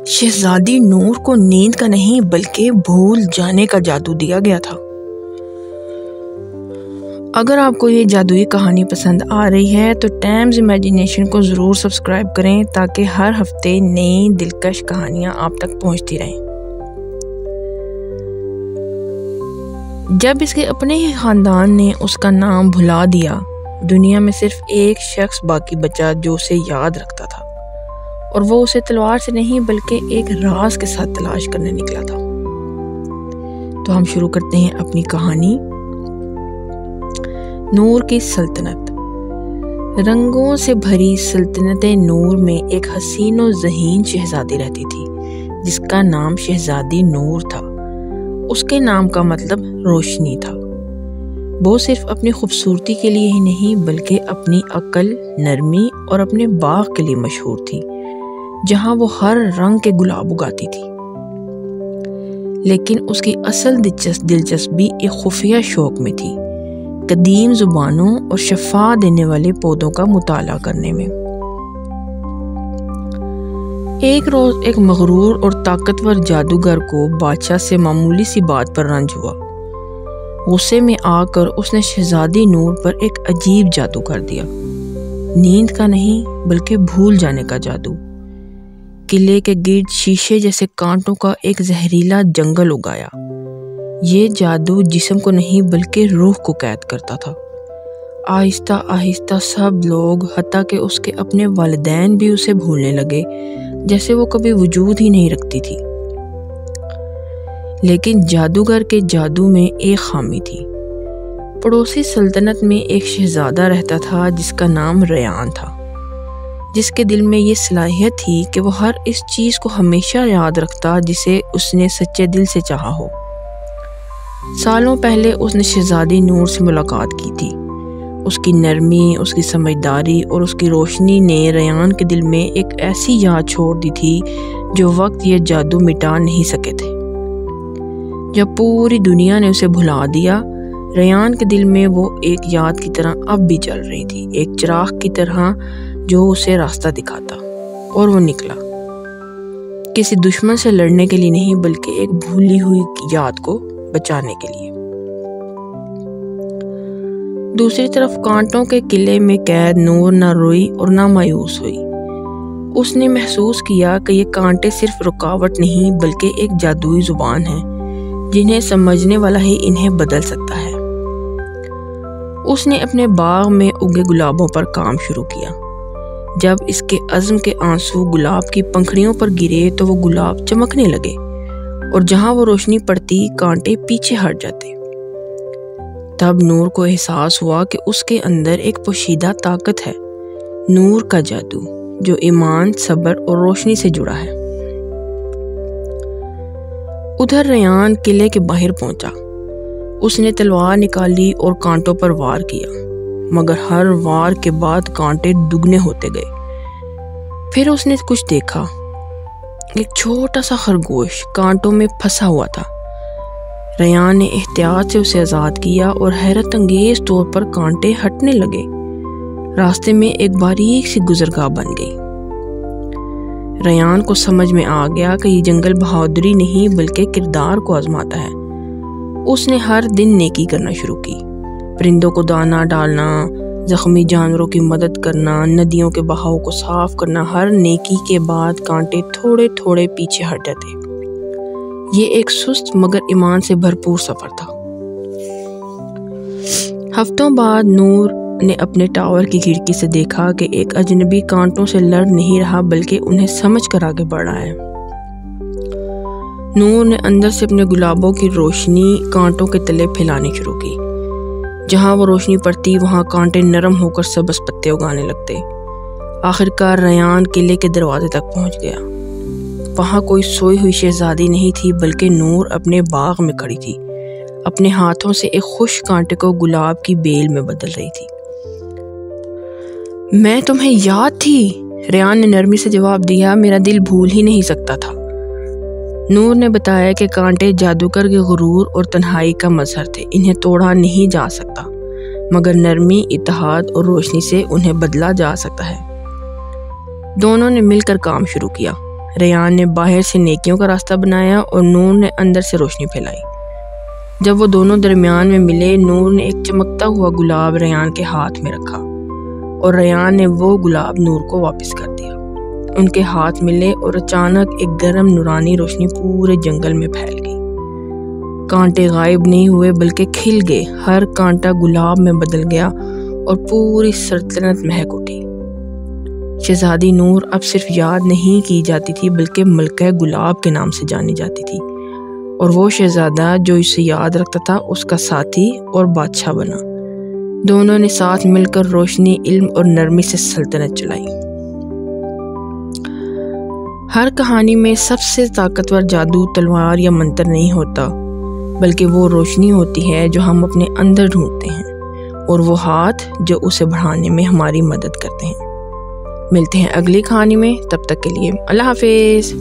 شہزادی نور کو نیند کا نہیں بلکہ بھول جانے کا جادو دیا گیا تھا۔ اگر آپ کو یہ جادوئی کہانی پسند آ رہی ہے تو ٹائمز امیجینیشن کو ضرور سبسکرائب کریں تاکہ ہر ہفتے نئی دلکش کہانیاں آپ تک پہنچتی رہیں۔ جب اس کے اپنے ہی خاندان نے اس کا نام بھلا دیا، دنیا میں صرف ایک شخص باقی بچا جو اسے یاد رکھتا تھا، اور وہ اسے تلوار سے نہیں بلکہ ایک راز کے ساتھ تلاش کرنے نکلا تھا۔ تو ہم شروع کرتے ہیں اپنی کہانی، نور کی سلطنت۔ رنگوں سے بھری سلطنت نور میں ایک حسین و ذہین شہزادی رہتی تھی جس کا نام شہزادی نور تھا۔ اس کے نام کا مطلب روشنی تھا۔ وہ صرف اپنی خوبصورتی کے لیے ہی نہیں بلکہ اپنی عقل، نرمی اور اپنے باغ کے لیے مشہور تھی، جہاں وہ ہر رنگ کے گلاب اگاتی تھی۔ لیکن اس کی اصل دلچسپی ایک خفیہ شوق میں تھی، قدیم زبانوں اور شفا دینے والے پودوں کا مطالعہ کرنے میں۔ ایک روز ایک مغرور اور طاقتور جادوگر کو بادشاہ سے معمولی سی بات پر رنج ہوا۔ غصے میں آ کر اس نے شہزادی نور پر ایک عجیب جادو کر دیا، نیند کا نہیں بلکہ بھول جانے کا جادو۔ قلعے کے گرد شیشے جیسے کانٹوں کا ایک زہریلا جنگل اگایا۔ یہ جادو جسم کو نہیں بلکہ روح کو قید کرتا تھا۔ آہستہ آہستہ سب لوگ، حتیٰ کہ اس کے اپنے والدین بھی اسے بھولنے لگے، جیسے وہ کبھی وجود ہی نہیں رکھتی تھی۔ لیکن جادوگر کے جادو میں ایک خامی تھی۔ پڑوسی سلطنت میں ایک شہزادہ رہتا تھا جس کا نام ریان تھا، جس کے دل میں یہ صلاحیت تھی کہ وہ ہر اس چیز کو ہمیشہ یاد رکھتا جسے اس نے سچے دل سے چاہا ہو۔ سالوں پہلے اس نے شہزادی نور سے ملاقات کی تھی۔ اس کی نرمی، اس کی سمجھداری اور اس کی روشنی نے ریان کے دل میں ایک ایسی یاد چھوڑ دی تھی جو وقت یہ جادو مٹا نہیں سکے تھے۔ جب پوری دنیا نے اسے بھلا دیا، ریان کے دل میں وہ ایک یاد کی طرح اب بھی چل رہی تھی، ایک چراغ کی طرح جو اسے راستہ دکھاتا۔ اور وہ نکلا، کسی دشمن سے لڑنے کے لیے نہیں بلکہ ایک بھولی ہوئی یاد کو بچانے کے لیے۔ دوسری طرف کانٹوں کے قلعے میں قید نور نہ روئی اور نہ مایوس ہوئی۔ اس نے محسوس کیا کہ یہ کانٹے صرف رکاوٹ نہیں بلکہ ایک جادوئی زبان ہے جنہیں سمجھنے والا ہی انہیں بدل سکتا ہے۔ اس نے اپنے باغ میں اگے گلابوں پر کام شروع کیا۔ جب اس کے عزم کے آنسو گلاب کی پنکھڑیوں پر گرے تو وہ گلاب چمکنے لگے، اور جہاں وہ روشنی پڑتی کانٹے پیچھے ہٹ جاتے۔ تب نور کو احساس ہوا کہ اس کے اندر ایک پوشیدہ طاقت ہے، نور کا جادو، جو ایمان، صبر اور روشنی سے جڑا ہے۔ ادھر ریان قلعے کے باہر پہنچا۔ اس نے تلوار نکالی اور کانٹوں پر وار کیا، مگر ہر وار کے بعد کانٹے دگنے ہوتے گئے۔ پھر اس نے کچھ دیکھا، ایک چھوٹا سا خرگوش کانٹوں میں پھنسا ہوا تھا۔ ریان نے احتیاط سے اسے آزاد کیا اور حیرت انگیز طور پر کانٹے ہٹنے لگے۔ راستے میں ایک باریک سی گزرگاہ بن گئی۔ ریان کو سمجھ میں آ گیا کہ یہ جنگل بہادری نہیں بلکہ کردار کو آزماتا ہے۔ اس نے ہر دن نیکی کرنا شروع کی، پرندوں کو دانہ ڈالنا، زخمی جانوروں کی مدد کرنا، ندیوں کے بہاؤ کو صاف کرنا۔ ہر نیکی کے بعد کانٹے تھوڑے تھوڑے پیچھے ہٹ جاتے۔ یہ ایک سست مگر ایمان سے بھرپور سفر تھا۔ ہفتوں بعد نور نے اپنے ٹاور کی کھڑکی سے دیکھا کہ ایک اجنبی کانٹوں سے لڑ نہیں رہا بلکہ انہیں سمجھ کر آگے بڑھ رہا ہے۔ نور نے اندر سے اپنے گلابوں کی روشنی کانٹوں کے تلے پھیلانی شروع کی۔ جہاں وہ روشنی پڑتی وہاں کانٹے نرم ہو کر سبز پتے اگانے لگتے۔ آخرکار ریان قلعے کے دروازے تک پہنچ گیا۔ وہاں کوئی سوئی ہوئی شہزادی نہیں تھی بلکہ نور اپنے باغ میں کھڑی تھی، اپنے ہاتھوں سے ایک خشک کانٹے کو گلاب کی بیل میں بدل رہی تھی۔ میں تمہیں یاد تھی، ریان نے نرمی سے جواب دیا، میرا دل بھول ہی نہیں سکتا تھا۔ نور نے بتایا کہ کانٹے جادوگر کے غرور اور تنہائی کا مظہر تھے، انہیں توڑا نہیں جا سکتا مگر نرمی، اتحاد اور روشنی سے انہیں بدلا جا سکتا ہے۔ دونوں نے مل کر کام شروع کیا۔ ریان نے باہر سے نیکیوں کا راستہ بنایا اور نور نے اندر سے روشنی پھیلائی۔ جب وہ دونوں درمیان میں ملے، نور نے ایک چمکتا ہوا گلاب ریان کے ہاتھ میں رکھا اور ریان نے وہ گلاب نور کو واپس کر دیا۔ ان کے ہاتھ ملے اور اچانک ایک گرم نورانی روشنی پورے جنگل میں پھیل گئی۔ کانٹے غائب نہیں ہوئے بلکہ کھل گئے، ہر کانٹا گلاب میں بدل گیا اور پوری سلطنت مہک اٹھی۔ شہزادی نور اب صرف یاد نہیں کی جاتی تھی بلکہ ملکہ گلاب کے نام سے جانی جاتی تھی، اور وہ شہزادہ جو اسے یاد رکھتا تھا اس کا ساتھی اور بادشاہ بنا۔ دونوں نے ساتھ مل کر روشنی، علم اور نرمی سے سلطنت چلائی۔ ہر کہانی میں سب سے طاقتور جادو تلوار یا منتر نہیں ہوتا، بلکہ وہ روشنی ہوتی ہے جو ہم اپنے اندر ڈھونڈتے ہیں، اور وہ ہاتھ جو اسے بڑھانے میں ہماری مدد کرتے ہیں۔ ملتے ہیں اگلی کہانی میں، تب تک کے لیے اللہ حافظ۔